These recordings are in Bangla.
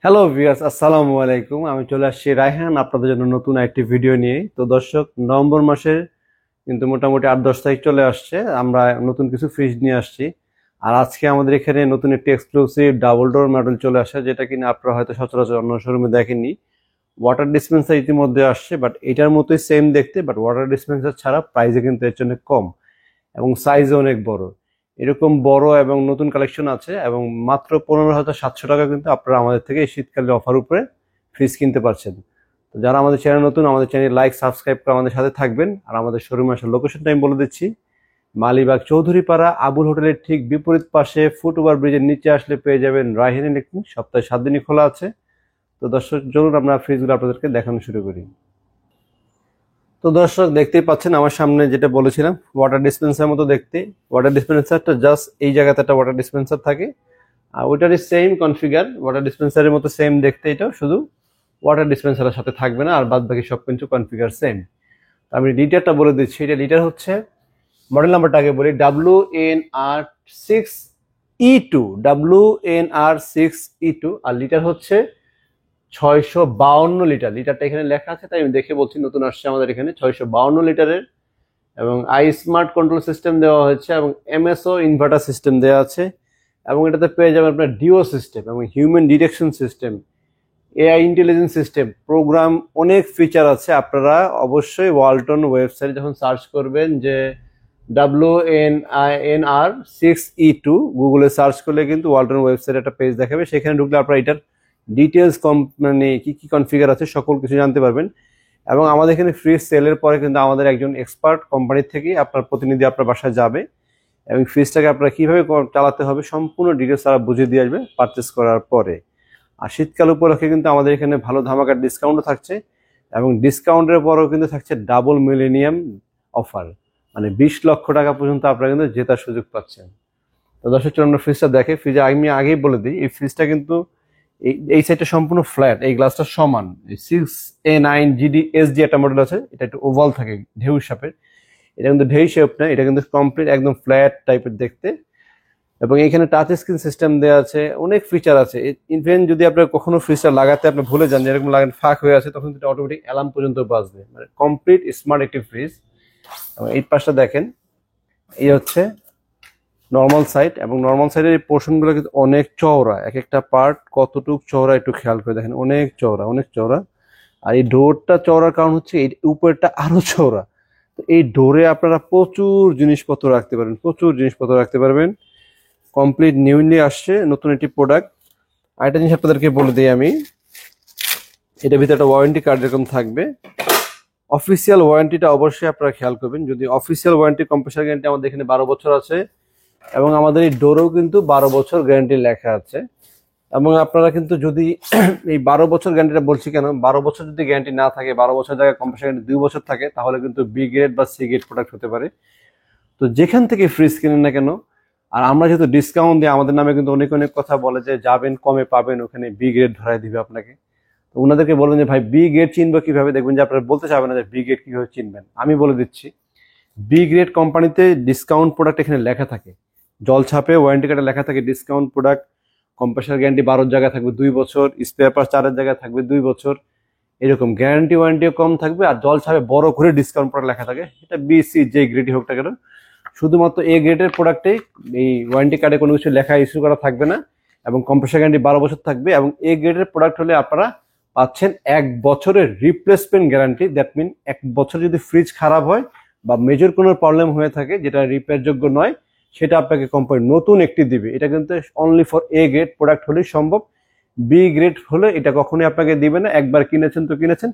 হ্যালো ভিউয়ার্স, আসসালামু আলাইকুম। আমি চলে আসছি রায়হান আপনাদের জন্য নতুন একটি ভিডিও নিয়ে। তো দর্শক, নভেম্বর মাসের কিন্তু মোটামুটি 8-10 তারিখ চলে আসছে। আমরা নতুন কিছু ফ্রিজ নিয়ে আসছি। আর আজকে আমাদের এখানে নতুন একটি এক্সক্লুসিভ ডাবল ডোর মডেল চলে আসে, যেটা কিনা আপনারা হয়তো সচরাচর অন্য শোরুমে দেখেননি। ওয়াটার ডিসপেন্সার ইতিমধ্যে আসছে, বাট এটার মতোই সেম দেখতে, বাট ওয়াটার ডিসপেন্সার ছাড়া প্রাইসে কিন্তু এর জন্য কম এবং সাইজও অনেক বড়। এরকম বড় এবং নতুন কালেকশন আছে এবং মাত্র 15,700 টাকা কিন্তু আপনারা আমাদের থেকে এই শীতকালের অফার উপরে ফ্রিজ কিনতে পারছেন। তো যারা আমাদের চ্যানেল নতুন, আমাদের চ্যানেল লাইক সাবস্ক্রাইব করে আমাদের সাথে থাকবেন। আর আমাদের শোরুমে আসার লোকেশনটা আমি বলে দিচ্ছি। মালিবাগ চৌধুরীপাড়া আবুল হোটেলের ঠিক বিপরীত পাশে ফুটওভার ব্রিজের নিচে আসলে পেয়ে যাবেন রায়হান ইলেকট্রনিক্স। সপ্তাহে 7 দিনই খোলা আছে। তো দর্শক, চলুন আমরা ফ্রিজগুলো আপনাদেরকে দেখানো শুরু করি। তো দর্শক, দেখতেই পাচ্ছেন আমার সামনে যেটা বলেছিলাম, ওয়াটার ডিসপেন্সার মতো দেখতে। ওয়াটার ডিসপেন্সারটা জাস্ট এই জায়গাতে একটা ওয়াটার ডিসপেন্সার থাকে, আর ওইটারই সেম কনফিগার, ওয়াটার ডিসপেন্সারের মতো সেম দেখতে। এটাও শুধু ওয়াটার ডিসপেন্সারের সাথে থাকবে না, আর বাদ বাকি সব কিছু কনফিগার সেম। আমি লিটারটা বলে দিচ্ছি। এটা লিটার হচ্ছে, মডেল নাম্বারটা আগে বলি, WNR6E2, WNR6E2। আর লিটার হচ্ছে 652 লিটার। লিটারটা এখানে লেখা আছে, তাই আমি দেখে বলছি, নতুন আসছে আমাদের এখানে 652 লিটারের। এবং আই স্মার্ট কন্ট্রোল সিস্টেম দেওয়া হয়েছে এবং এমএসও ইনভার্টার সিস্টেম দেওয়া আছে। এবং এটাতে পেয়ে যাবেন আপনার ডিও সিস্টেম এবং human detection system, AI intelligence system, program, অনেক ফিচার আছে। আপনারা অবশ্যই ওয়ালটন ওয়েবসাইটে যখন সার্চ করবেন যে WNR6E2, গুগলে সার্চ করলে কিন্তু ওয়ালটন ওয়েবসাইটে একটা পেজ দেখাবে। সেখানে ঢুকলে আপনারা এটার ডিটেলস মানে কি কি কনফিগার আছে সকল কিছু জানতে পারবেন। এবং আমাদের এখানে ফ্রিজ সেলের পরে কিন্তু আমাদের একজন এক্সপার্ট কোম্পানির থেকেই আপনার প্রতিনিধি আপনার বাসায় যাবে এবং ফ্রিজটাকে আপনারা কিভাবে চালাতে হবে সম্পূর্ণ ডিটেলস তারা বুঝিয়ে দিয়ে আসবে পারচেস করার পরে। আর শীতকাল উপলক্ষে কিন্তু আমাদের এখানে ভালো ধামাকার ডিসকাউন্টও থাকছে এবং ডিসকাউন্টের পরেও কিন্তু থাকছে ডাবল মিলেনিয়াম অফার, মানে 20 লক্ষ টাকা পর্যন্ত আপনারা কিন্তু জেতার সুযোগ পাচ্ছেন। তো দর্শক, চলুন আমরা ফ্রিজটা দেখে। ফ্রিজে আমি আগেই বলে দিই, এই ফ্রিজটা কিন্তু এই সাইডটা সম্পূর্ণ ফ্ল্যাট, এই গ্লাসটা সমান। 6A9GD একটা মডেল আছে, এটা একটু ওভাল থাকে ঢেউ শেপের। এটা কিন্তু ঢেউ শেপ না, এটা কিন্তু কমপ্লিট একদম ফ্ল্যাট টাইপের দেখতে। এবং এখানে টাচ স্ক্রিন সিস্টেম দেওয়া আছে, অনেক ফিচার আছে। ইভেন যদি আপনার কখনো ফ্রিজটা লাগাতে আপনি ভুলে যান, যেরকম লাগান ফাঁক হয়ে আছে, তখন কিন্তু অটোমেটিক অ্যালার্ম পর্যন্ত বাজবে, মানে কমপ্লিট স্মার্ট একটি ফ্রিজ। এবং এই পাশটা দেখেন, এই হচ্ছে নর্মাল সাইড, এবং নর্মাল সাইডের এই পোর্শনগুলো কিন্তু অনেক চওড়া। এক একটা পার্ট কতটুক চওড়া একটু খেয়াল করে দেখেন, অনেক চওড়া, অনেক চওড়া। আর এই ডোরটা চওড়ার কারণ হচ্ছে এই উপরেরটা আরো চওড়া। তো এই ডোরে আপনারা প্রচুর জিনিসপত্র রাখতে পারবেন, প্রচুর জিনিসপত্র রাখতে পারবেন। কমপ্লিট নিউলি আসছে নতুন একটি প্রোডাক্ট। আরেকটা জিনিস আপনাদেরকে বলে দিই আমি, এটার ভিতরে একটা ওয়ারেন্টি কার্ড এরকম থাকবে। অফিসিয়াল ওয়ারেন্টিটা অবশ্যই আপনারা খেয়াল করবেন। যদি অফিসিয়াল ওয়ারেন্টি, কম্প্রেসার গ্যারান্টি আমাদের এখানে 12 বছর আছে এবং আমাদের এই ডোরেও কিন্তু 12 বছর গ্যারান্টি লেখা আছে। এবং আপনারা কিন্তু যদি এই 12 বছর গ্যারান্টিটা বলছি কেন, 12 বছর যদি গ্যারান্টি না থাকে, 12 বছর জায়গায় কম্প্রেসার গ্যারান্টি 2 বছর থাকে, তাহলে কিন্তু বি গ্রেড বা সি গ্রেড প্রোডাক্ট হতে পারে। তো যেখান থেকে ফ্রিজ কিনেন না কেন, আর আমরা যেহেতু ডিসকাউন্ট দিই, আমাদের নামে কিন্তু অনেক অনেক কথা বলে যে যাবেন কমে পাবেন, ওখানে বি গ্রেড ধরাই দিবে আপনাকে। তো ওনাদেরকে বলেন যে ভাই বি গ্রেড চিনবো কিভাবে, দেখবেন যে আপনারা বলতে চাবেন না যে বি গ্রেড কিভাবে চিনবেন। আমি বলে দিচ্ছি, বি গ্রেড কোম্পানিতে ডিসকাউন্ট প্রোডাক্ট এখানে লেখা থাকে, জল ছাপে ওয়ারেন্টি কার্ডে লেখা থাকে ডিসকাউন্ট প্রোডাক্ট, কম্প্রেসার গ্যারান্টি 12 জায়গায় থাকবে 2 বছর, স্পেয়ার পার্টস 4 জায়গায় থাকবে 2 বছর, এরকম গ্যারান্টি ওয়ারেন্টিও কম থাকবে। আর জল ছাপে বড় করে ডিসকাউন্ট প্রোডাক্ট লেখা থাকে, এটা বি সি যে গ্রেডই হোক না কেন। শুধুমাত্র এ গ্রেডের প্রোডাক্টেই এই ওয়ারেন্টি কার্ডে কোনো কিছু লেখা ইস্যু করা থাকবে না এবং কম্প্রেসার গ্যারান্টি 12 বছর থাকবে। এবং এ গ্রেডের প্রোডাক্ট হলে আপনারা পাচ্ছেন 1 বছরের রিপ্লেসমেন্ট গ্যারান্টি। দ্যাট মিন 1 বছর যদি ফ্রিজ খারাপ হয় বা মেজর কোনো প্রবলেম হয়ে থাকে যেটা রিপেয়ার যোগ্য নয়, সেটা আপনাকে কোম্পানি নতুন একটি দিবে। এটা কিন্তু only for A grade product হলেই সম্ভব। বি গ্রেড হলে এটা কখনোই আপনাকে দিবে না। একবার কিনেছেন তো কিনেছেন,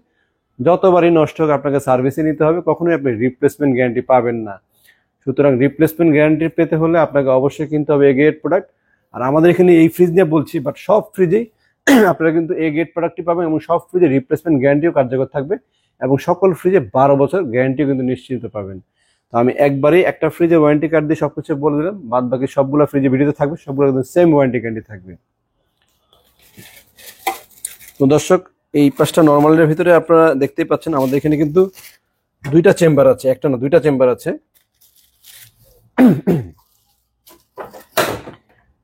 যতবারই নষ্ট হোক আপনাকে সার্ভিসে নিতে হবে, কখনোই আপনি রিপ্লেসমেন্ট গ্যারান্টি পাবেন না। সুতরাং রিপ্লেসমেন্ট গ্যারান্টি পেতে হলে আপনাকে অবশ্যই কিনতে হবে এ গ্রেড প্রোডাক্ট। আর আমাদের এখানে এই ফ্রিজ নিয়ে বলছি, বাট সব ফ্রিজেই আপনারা কিন্তু এ গ্রেড প্রোডাক্টই পাবেন এবং সব ফ্রিজে রিপ্লেসমেন্ট গ্যারান্টিও কার্যকর থাকবে এবং সকল ফ্রিজে 12 বছর গ্যারান্টিও কিন্তু নিশ্চিত পাবেন। তো আমি একবারেই একটা ফ্রিজে ওয়ারেন্টি কার্ড দিয়ে সবকিছু বলে দিলাম, বাদ বাকি সবগুলো ফ্রিজে ভিডিওতে থাকবে, সবগুলো কিন্তু সেম ওয়ারেন্টি গ্যারান্টি থাকবে। তো দর্শক, এই পাঁচটা নর্মালের ভিতরে আপনারা দেখতেই পাচ্ছেন আমাদের এখানে কিন্তু 2টা চেম্বার আছে, একটা না 2টা চেম্বার আছে।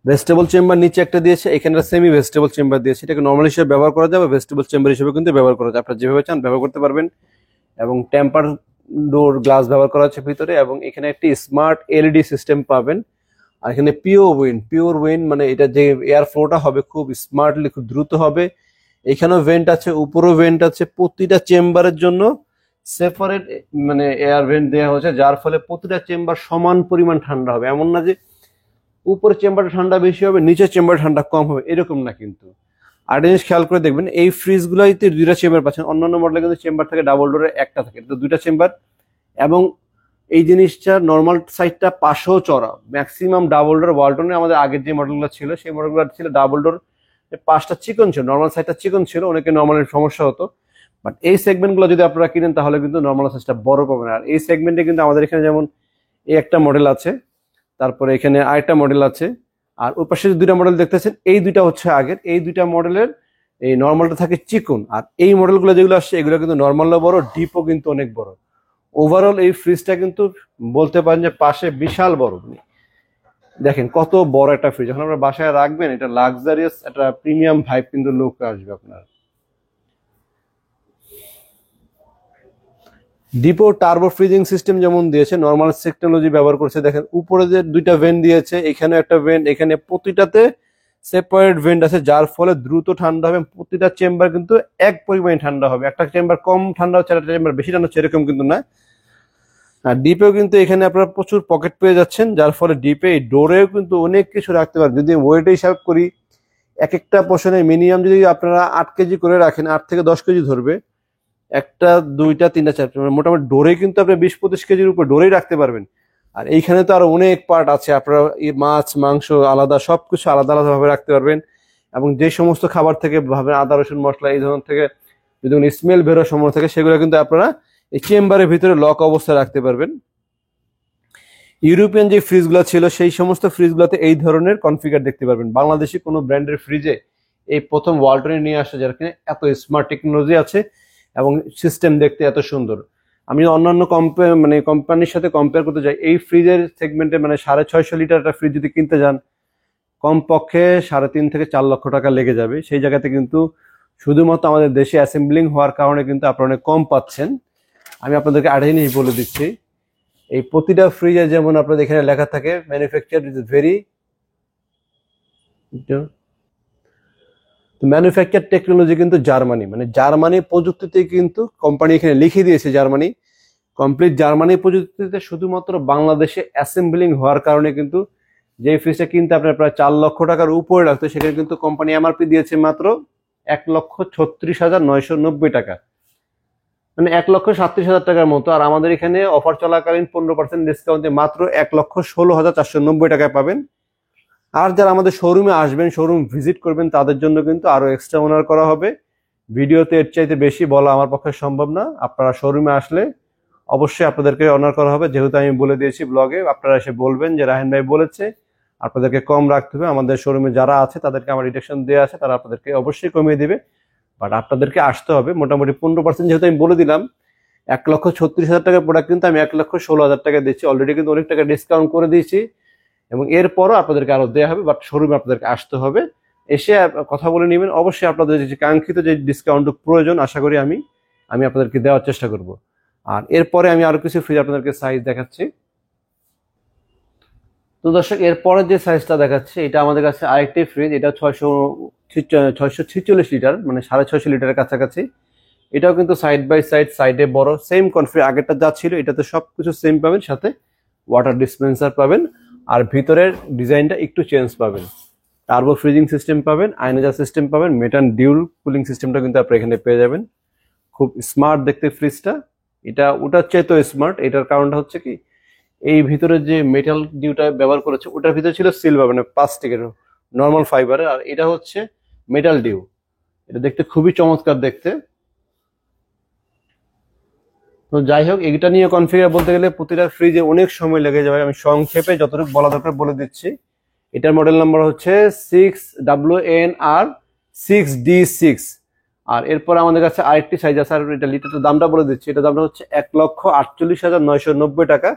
ভেস্টেবল চেম্বার নিচে একটা দিয়েছে, এখানে সেমি ভেস্টেবল চেম্বার দিয়েছে। এটাকে নর্মাল হিসেবে ব্যবহার করা যায় বা ভেস্টেবল চেম্বার হিসেবে কিন্তু ব্যবহার করা যায়, আপনারা যেভাবে চান ব্যবহার করতে পারবেন। এবং টেম্পার ডোর গ্লাস ব্যবহার করা হচ্ছে ভিতরে, এবং এখানে একটি স্মার্ট এলইডি সিস্টেম পাবেন। আর এখানে পিওর উইন্ড মানে এটা যে এয়ার ফ্লোটা হবে খুব স্মার্টলি, খুব দ্রুত হবে। এখানেও ভেন্ট আছে, উপরেও ভেন্ট আছে, প্রতিটা চেম্বারের জন্য সেপারেট মানে এয়ার ভেন্ট দেওয়া হয়েছে, যার ফলে প্রতিটা চেম্বার সমান পরিমাণ ঠান্ডা হবে। এমন না যে উপরে চেম্বারে ঠান্ডা বেশি হবে, নিচের চেম্বারে ঠান্ডা কম হবে, এরকম না কিন্তু। আর জিনিস খেয়াল করে দেখবেন, এই ফ্রিজগুলোতে দুইটা চেম্বার পাচ্ছেন, অন্যান্য মডেলে কিন্তু চেম্বার থাকে ডাবল ডোরে একটা থাকে, তো দুইটা চেম্বার। এবং এই জিনিসটা নর্মাল সাইজটা পাশেও চড়া, ম্যাক্সিমাম ডাবল ডোর। ওয়ালটনে আমাদের আগের যে মডেলগুলো ছিল সেই মডেলগুলো ছিল ডাবল ডোর, পাশটা চিকন ছিল, নর্মাল সাইজটা চিকন ছিল, অনেকে নর্মালের সমস্যা হতো। বাট এই সেগমেন্টগুলো যদি আপনারা কিনেন তাহলে কিন্তু নর্মাল সাইজটা বড় পাবেন। আর এই সেগমেন্টে কিন্তু আমাদের এখানে যেমন এই একটা মডেল আছে, তারপরে এখানে আরেকটা মডেল আছে, আর ওই পাশে যে দুইটা মডেল দেখতেছেন এই দুইটা হচ্ছে আগের। এই দুইটা মডেলের এই নর্মালটা থাকে চিকন, আর এই মডেলগুলো যেগুলো আসছে এগুলো কিন্তু নর্মালও বড়, ডিপও কিন্তু অনেক বড়। ওভারঅল এই ফ্রিজটা কিন্তু বলতে পারেন যে পাশে বিশাল বড়। দেখেন কত বড় একটা ফ্রিজ, যখন আপনার বাসায় রাখবেন এটা লাক্সারিয়াস একটা প্রিমিয়াম ভাইব কিন্তু লুক আসবে আপনার। ডিপো টার্বো ফ্রিজিং সিস্টেম যেমন দিয়েছে, নর্মাল টেকনোলজি ব্যবহার করছে। দেখেন উপরে যে দুইটা ভেন্ট দিয়েছে, এখানে একটা ভেন্ট, এখানে প্রতিটাতে সেপারেট ভেন্ট আছে, যার ফলে দ্রুত ঠান্ডা হবে। প্রতিটা চেম্বার কিন্তু এক পরিমাণে ঠান্ডা হবে, একটা চেম্বার কম ঠান্ডা হচ্ছে, একটা চেম্বার বেশি ঠান্ডা হচ্ছে, এরকম কিন্তু না। আর ডিপেও কিন্তু এখানে আপনারা প্রচুর পকেট পেয়ে যাচ্ছেন, যার ফলে ডিপে ডোরেও কিন্তু অনেক কিছু রাখতে পারবেন। যদি ওয়েট হিসাব করি, এক একটা পোর্শনে মিনিমাম যদি আপনারা 8 কেজি করে রাখেন, 8 থেকে 10 কেজি ধরবে, একটা দুইটা তিনটা চারটা, মানে মোটামুটি ডোরে কিন্তু আপনি 20-25 কেজির উপর ডোরেই রাখতে পারবেন। আর এইখানে তো আরো অনেক পার্ট আছে, আপনারা মাছ মাংস আলাদা সবকিছু আলাদা আলাদা ভাবে রাখতে পারবেন। এবং যে সমস্ত খাবার থেকে ভাবে আদা রসুন মশলা এই ধরনের থেকে যদি স্মেল বেরো সময় থেকে, সেগুলো কিন্তু আপনারা এই চেম্বারের ভিতরে লক অবস্থায় রাখতে পারবেন। ইউরোপিয়ান যে ফ্রিজগুলো ছিল সেই সমস্ত ফ্রিজগুলোতে এই ধরনের কনফিগার দেখতে পারবেন। বাংলাদেশি কোনো ব্র্যান্ডের ফ্রিজে এই প্রথম ওয়ালটনে নিয়ে আসা, যার কিনা এত স্মার্ট টেকনোলজি আছে এবং সিস্টেম দেখতে এত সুন্দর। আমি অন্যান্য কোম্পানির সাথে কম্পেয়ার করতে যাই, এই ফ্রিজের সেগমেন্টে মানে 650 লিটার একটা ফ্রিজ যদি কিনতে যান, কমপক্ষে 3.5 থেকে 4 লক্ষ টাকা লেগে যাবে। সেই জায়গাতে কিন্তু শুধুমাত্র আমাদের দেশে অ্যাসেম্বলিং হওয়ার কারণে কিন্তু আপনারা অনেক কম পাচ্ছেন। আমি আপনাদেরকে আরেকটা জিনিস বলে দিচ্ছি, এই প্রতিটা ফ্রিজে যেমন আপনাদের এখানে লেখা থাকে manufacture is very, manufacture technology কিন্তু জার্মানি, মানে জার্মানি প্রযুক্তিতে কিন্তু কোম্পানি এখানে লিখে দিয়েছে জার্মানি, কমপ্লিট জার্মানি প্রযুক্তিতে। শুধুমাত্র বাংলাদেশে অ্যাসেম্বলিং হওয়ার কারণে কিন্তু যে ফ্রিজটা কিনতে আপনার প্রায় 4 লক্ষ টাকার উপরে লাগতো, সেখানে কিন্তু কোম্পানি এমআরপি দিয়েছে মাত্র 1,36,990 টাকা, মানে 1,37,000 টাকার মতো। আর আমাদের এখানে অফার চলাকালীন 15% ডিসকাউন্টে মাত্র 1,16,490 টাকায় পাবেন। আর যারা আমাদের শোরুমে আসবেন, শোরুম ভিজিট করবেন, তাদের জন্য কিন্তু আরো এক্সট্রা অনার করা হবে। ভিডিওতে এর চাইতে বেশি বলা আমার পক্ষে সম্ভব না। আপনারা শোরুমে আসলে অবশ্যই আপনাদেরকে অনার করা হবে, যেহেতু আমি বলে দিয়েছি ব্লগে। আপনারা এসে বলবেন যে রাহেন ভাই বলেছে আপনাদেরকে কম রাখতে হবে। আমাদের শোরুমে যারা আছে তাদেরকে আমার ডিটেকশন দেওয়া আছে, তারা আপনাদেরকে অবশ্যই কমিয়ে দিবে। বাট আপনাদেরকে আসতে হবে। মোটামুটি 15%, যেহেতু আমি বলে দিলাম 1,36,000 টাকার প্রোডাক্ট কিন্তু আমি 1,16,000 টাকা দিচ্ছি, অলরেডি কিন্তু অনেক টাকা ডিসকাউন্ট করে দিয়েছি। এবং এরপরও আপনাদেরকে আরো দেওয়া হবে, বাট শোরুমে আপনাদেরকে আসতে হবে, এসে কথা বলে নেবেন। অবশ্যই আপনাদের যে কাঙ্ক্ষিত যে ডিসকাউন্ট প্রয়োজন, আশা করি আমি আপনাদেরকে দেওয়ার চেষ্টা করব। আর এরপরে আমি আরো কিছু ফ্রিজ আপনাদেরকে সাইজ দেখাচ্ছি। তো দর্শক, এরপরে যে সাইজটা দেখাচ্ছে এটা আমাদের কাছে আরেকটি ফ্রিজ, এটা 646 লিটার, মানে 650 লিটারের কাছাকাছি। এটাও কিন্তু সাইড বাই সাইডে বড়, সেম কনফিগার আগেরটা যা ছিল এটাতে সবকিছু সেম পাবেন, সাথে ওয়াটার ডিসপেন্সার পাবেন। আর ভিতরের ডিজাইনটা একটু চেঞ্জ পাবেন, টার্বো ফ্রিজিং সিস্টেম পাবেন, আয়নাজা সিস্টেম পাবেন, মেটান ডিউল কুলিং সিস্টেমটা কিন্তু আপনি এখানে পেয়ে যাবেন। খুব স্মার্ট দেখতে ফ্রিজটা, এটা ওটার চেয়ে তো স্মার্ট। এটার কারণটা হচ্ছে কি, এই ভিতরে যে মেটাল ডিউটা ব্যবহার করেছে ওটার ভিতরে ছিল সিলভার, মানে প্লাস্টিকের নর্মাল ফাইবারের, আর এটা হচ্ছে মেটাল ডিউ। এটা দেখতে খুবই চমৎকার দেখতে। তো যাই হোক, এটা নিয়ে কনফিগার বলতে গেলে প্রতিটা ফ্রিজে অনেক সময় লেগে যাবে, আমি সংক্ষেপে যতটুকু বলা দরকার বলে দিচ্ছি। এটার মডেল নাম্বার হচ্ছে 6WNR6D6। আর এরপর আমাদের কাছে আরেকটি সাইজ আছে, আর এটা লিটারের দামটা বলে দিচ্ছি। এটা দামটা হচ্ছে 1,48,990 টাকা।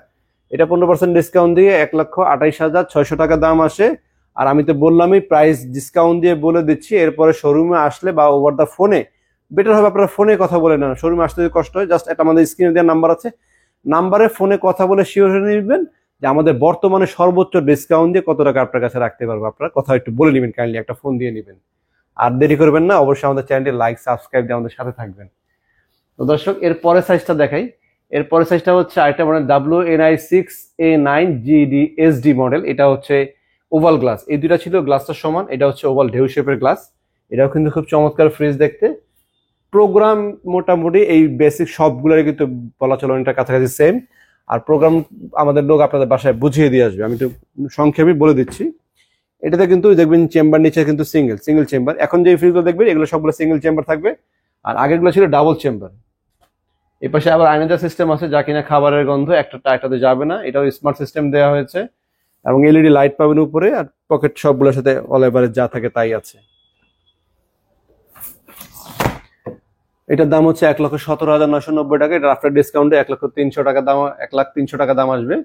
এটা 15% ডিসকাউন্ট দিয়ে 1,28,600 টাকা দাম আসে। আর আমি তো বললামই প্রাইস ডিসকাউন্ট দিয়ে বলে দিচ্ছি, এরপরে শোরুমে আসলে বা ওভার দ্য ফোনে বেটার হবে আপনারা ফোনে কথা বলে নেন। শোরুমে আসতে যদি কষ্ট হয়, জাস্ট একটা আমাদের স্ক্রিনে দেওয়ার নাম্বার আছে, নাম্বারে ফোনে কথা বলে শিওর হয়ে নেবেন যে আমাদের বর্তমানে সর্বোচ্চ ডিসকাউন্ট দিয়ে কত টাকা আপনার কাছে রাখতে পারবো। আপনারা কথা একটু বলে নেবেন, কাইন্ডলি একটা ফোন দিয়ে নেবেন। আর দেরি করবেন না, অবশ্যই আমাদের চ্যানেলটি লাইক সাবস্ক্রাইব দিয়ে আমাদের সাথে থাকবেন। তো দর্শক এর পরের সাইজটা দেখাই। এর পরের সাইজটা হচ্ছে আরেকটা মডেল WNI6A9GD মডেল। এটা হচ্ছে ওভাল গ্লাস, এই দুইটা ছিল গ্লাসটার সমান, এটা হচ্ছে ওভাল ঢেউ শেপের গ্লাস। এটাও কিন্তু খুব চমৎকার ফ্রিজ দেখতে। প্রোগ্রাম মোটামুটি এই বেসিক সবগুলোর কিন্তু বলা চলো এটা কাছাকাছি সেম। আর প্রোগ্রাম আমাদের লোক আপনাদের বাসায় বুঝিয়ে দিয়ে আসবে, আমি একটু সংক্ষেপে বলে দিচ্ছি। এটাতে কিন্তু দেখবেন চেম্বার নিচে কিন্তু সিঙ্গেল চেম্বার। এখন যে ফ্রিজগুলো দেখবেন এগুলো সবগুলো সিঙ্গেল চেম্বার থাকবে, আর আগেরগুলো ছিল ডাবল চেম্বার। এই পাশে আবার আয়নাদার সিস্টেম আছে, যা কিনা খাবারের গন্ধ একটাতে যাবে না। এটাও স্মার্ট সিস্টেম দেওয়া হয়েছে এবং এলইডি লাইট পাবেন উপরে, আর পকেট সবগুলোর সাথে অল এভারেজ যা থাকে তাই আছে। এটার দাম হচ্ছে 1,17,990 টাকা। এটা আফটার ডিসকাউন্টে 1,03,000 টাকা দাম, 1,03,000 টাকা দাম আসবে।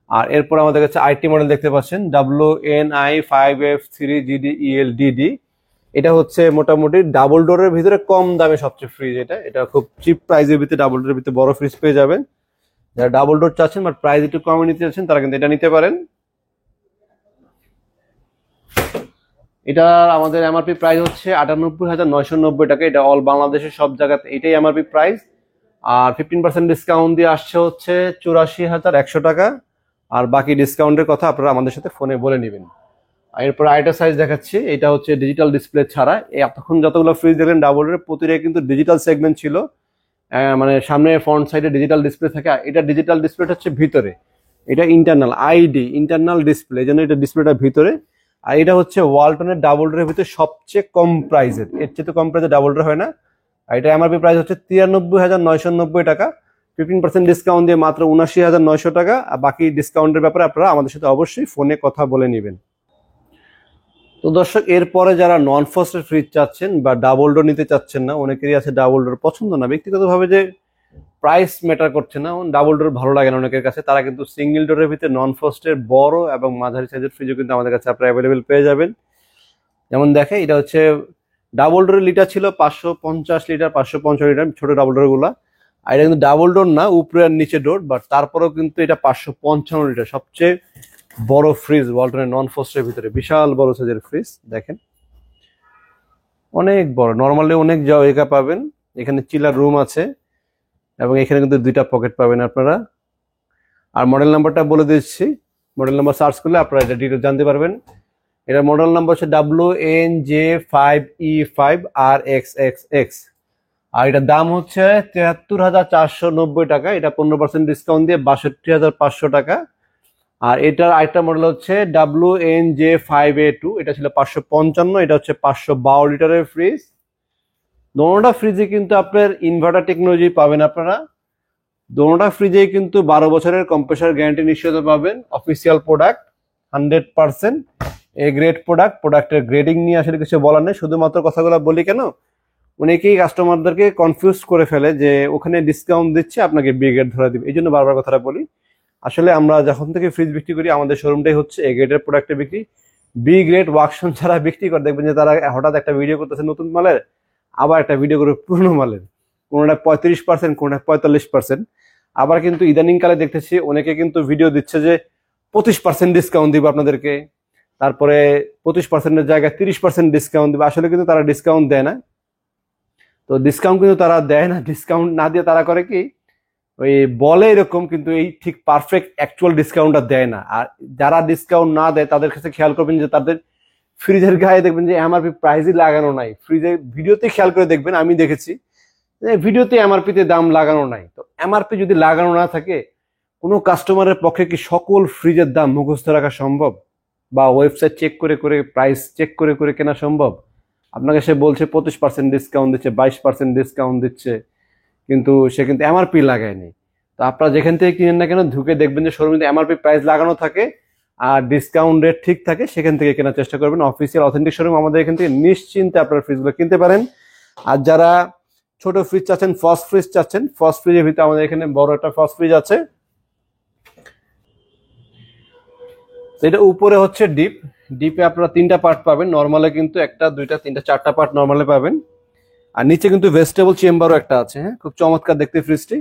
আর এরপর আমাদের কাছে আইটি মডেল দেখতে পাচ্ছেন WNI5F3GDELDD। এটা হচ্ছে মোটামুটি ডাবল ডোরের ভিতরে কম দামে সবচেয়ে ফ্রিজ। এটা খুব চিপ প্রাইসের ভিতরে ডাবল ডোরের ভিতরে বড় ফ্রিজ পেয়ে যাবেন। যারা ডাবল ডোর চাচ্ছেন বাট প্রাইস একটু কমে নিতে চাচ্ছেন তারা কিন্তু এটা নিতে পারেন। এটা আমাদের এমআরপি প্রাইস হচ্ছে 98,990 টাকা। এটা অল বাংলাদেশের সব জায়গাতে এটাই এমআরপি প্রাইস। আর 15% ডিসকাউন্ট দিয়ে আসছে হচ্ছে 84,100 টাকা। আর বাকি ডিসকাউন্টের কথা আপনারা আমাদের সাথে ফোনে বলে নেবেন। এরপর আরেকটা সাইজ দেখাচ্ছি, এটা হচ্ছে ডিজিটাল ডিসপ্লে ছাড়া। এতক্ষণ যতগুলো ফ্রিজ দেখলেন ডাবল ডোরের প্রতিটা কিন্তু ডিজিটাল সেগমেন্ট ছিল, মানে সামনে ফ্রন্ট সাইডে ডিজিটাল ডিসপ্লে থাকে। এটা ডিজিটাল ডিসপ্লেটা হচ্ছে ভিতরে, এটা ইন্টারনাল ডিসপ্লে, এই জন্য এটা ডিসপ্লেটা ভিতরে। আর এটা হচ্ছে ওয়ালটনের ডাবল ডোরের ভিতরে সবচেয়ে কম প্রাইসের, এর চেয়ে কম প্রাইসে ডাবল ডোর হয় না। আর এটা এমআরপি প্রাইস হচ্ছে 93,990 টাকা। 15% ডিসকাউন্ট দিয়ে মাত্র 79,900 টাকা। আর বাকি ডিসকাউন্টের ব্যাপারে আপনারা আমাদের সাথে অবশ্যই ফোনে কথা বলে নেবেন। তো দর্শক এরপরে যারা নন ফ্রস্টেড ফ্রিজ চাচ্ছেন বা ডাবল ডোর নিতে চাচ্ছেন না, অনেকেরই আছে ডাবল ডোর পছন্দ না, ব্যক্তিগতভাবে যে প্রাইস ম্যাটার করছে না, ডাবল ডোর ভালো লাগে না অনেকের কাছে, তারা কিন্তু সিঙ্গেল ডোরের ভিতরে নন ফ্রস্টের বড় এবং মাঝারি সাইজের ফ্রিজও কিন্তু আমাদের কাছে আপনারা অ্যাভেলেবেল পেয়ে যাবেন। যেমন দেখে এটা হচ্ছে ডাবল ডোরের লিটার ছিল 550 লিটার, 550 লিটার ছোট ডাবল ডোর গুলা। আর এটা কিন্তু ডাবল ডোর না, উপরে আর নিচে ডোর, বাট তারপরেও কিন্তু এটা 555 লিটার, সবচেয়ে বড় ফ্রিজ ওয়ালটনের নন ফ্রস্টের ভিতরে। বিশাল বড় সাইজের ফ্রিজ দেখেন, অনেক বড়, নর্মালি অনেক জায়গা পাবেন। এখানে চিলার রুম আছে এবং এখানে কিন্তু দুইটা পকেট পাবেন আপনারা। আর মডেল নাম্বারটা বলে দিচ্ছি, মডেল নাম্বার সার্চ করলে আপনারা এটা ডিটেল জানতে পারবেন। এটা মডেল নাম্বার হচ্ছে WNJ5E5RXXX। আর এটার দাম হচ্ছে 73,490 টাকা। এটা 15% ডিসকাউন্ট দিয়ে 62,500 টাকা। আর এটার আরেকটা মডেল হচ্ছে WNJ5A2, এটা ছিল 555, এটা হচ্ছে 512 লিটারের ফ্রিজ। দোনোটা ফ্রিজে কিন্তু আপনার ইনভার্টার টেকনোলজি পাবেন আপনারা। দোনোটা ফ্রিজে কিন্তু 12 বছরের কম্প্রেসার গ্যারান্টি নিশ্চিত পাবেন। Official product 100% A grade product. প্রোডাক্টের গ্রেডিং নিয়ে আসলে কিছু বলার নেই, শুধুমাত্র কথাগুলো বলি কেন, অনেকেই কাস্টমারদেরকে কনফিউজ করে ফেলে যে ওখানে ডিসকাউন্ট দিচ্ছে আপনাকে বি গ্রেড ধরে দিবে, এই জন্য বারবার কথাটা বলি। আসলে আমরা যখন থেকে ফ্রিজ বিক্রি করি আমাদের শোরুমটাই হচ্ছে এ গ্রেডের প্রোডাক্টের বিক্রি। বি গ্রেড ওয়ার্কশন যারা বিক্রি করে দেখবেন যে তারা হঠাৎ একটা ভিডিও করতেছে নতুন মালের, আবার একটা ভিডিও করে পুরনো মালের, কোনোটা 35%, কোনোটা 45%। আবার কিন্তু ইদানিং কালে দেখতেছি অনেকে কিন্তু ভিডিও দিচ্ছে যে 25% ডিসকাউন্ট দিব আপনাদেরকে, তারপরে 25%-এর জায়গায় 30% ডিসকাউন্ট দিবে। আসলে কিন্তু তারা ডিসকাউন্ট দেয় না। তো ডিসকাউন্ট কিন্তু তারা দেয় না, ডিসকাউন্ট না দিয়ে তারা করে কি ওই বলে এরকম, কিন্তু এই ঠিক পারফেক্ট অ্যাকচুয়াল ডিসকাউন্টটা দেয় না। আর যারা ডিসকাউন্ট না দেয় তাদের কাছে খেয়াল করবেন যে তাদের ফ্রিজের গায়ে দেখবেন যে এমআরপি প্রাইসই লাগানো নাই। ফ্রিজের ভিডিওতে খেয়াল করে দেখবেন, আমি দেখেছি ভিডিওতে এমআরপিতে দাম লাগানো নাই। তো এমআরপি যদি লাগানো না থাকে, কোনো কাস্টমারের পক্ষে কি সকল ফ্রিজের দাম মুখস্থ রাখা সম্ভব বা ওয়েবসাইট চেক করে করে প্রাইস চেক করে করে কেনা সম্ভব? আপনাকে সে বলছে 25% ডিসকাউন্ট দিচ্ছে, 22% ডিসকাউন্ট দিচ্ছে, কিন্তু সে কিন্তু এমআরপি লাগায়নি। তো আপনারা যেখান থেকে কিনেন না কেন ঢুকে দেখবেন যে শোরুমে এমআরপি প্রাইস লাগানো থাকে আর ডিসকাউন্ট রেট ঠিক থাকে, সেখান থেকে কেনার চেষ্টা করবেন। অফিসিয়াল অথেন্টিক শোরুম আমাদের এখান থেকে নিশ্চিন্তে আপনারা ফ্রিজগুলো কিনতে পারেন। আর যারা ছোট ফ্রিজ চাচ্ছেন, ফার্স্ট ফ্রিজ চাচ্ছেন, ফার্স্ট ফ্রিজের ভিতরে আমাদের এখানে বড় একটা ফার্স্ট ফ্রিজ আছে। তো এটা উপরে হচ্ছে ডিপ, ডিপে আপনারা 3টা পার্ট পাবেন, নর্মালে কিন্তু 1টা 2টা 3টা 4টা পার্ট নর্মালে পাবেন। আর নিচে কিন্তু ভেজিটেবল চেম্বারও একটা আছে, হ্যাঁ খুব চমৎকার দেখতে ফ্রিজটি।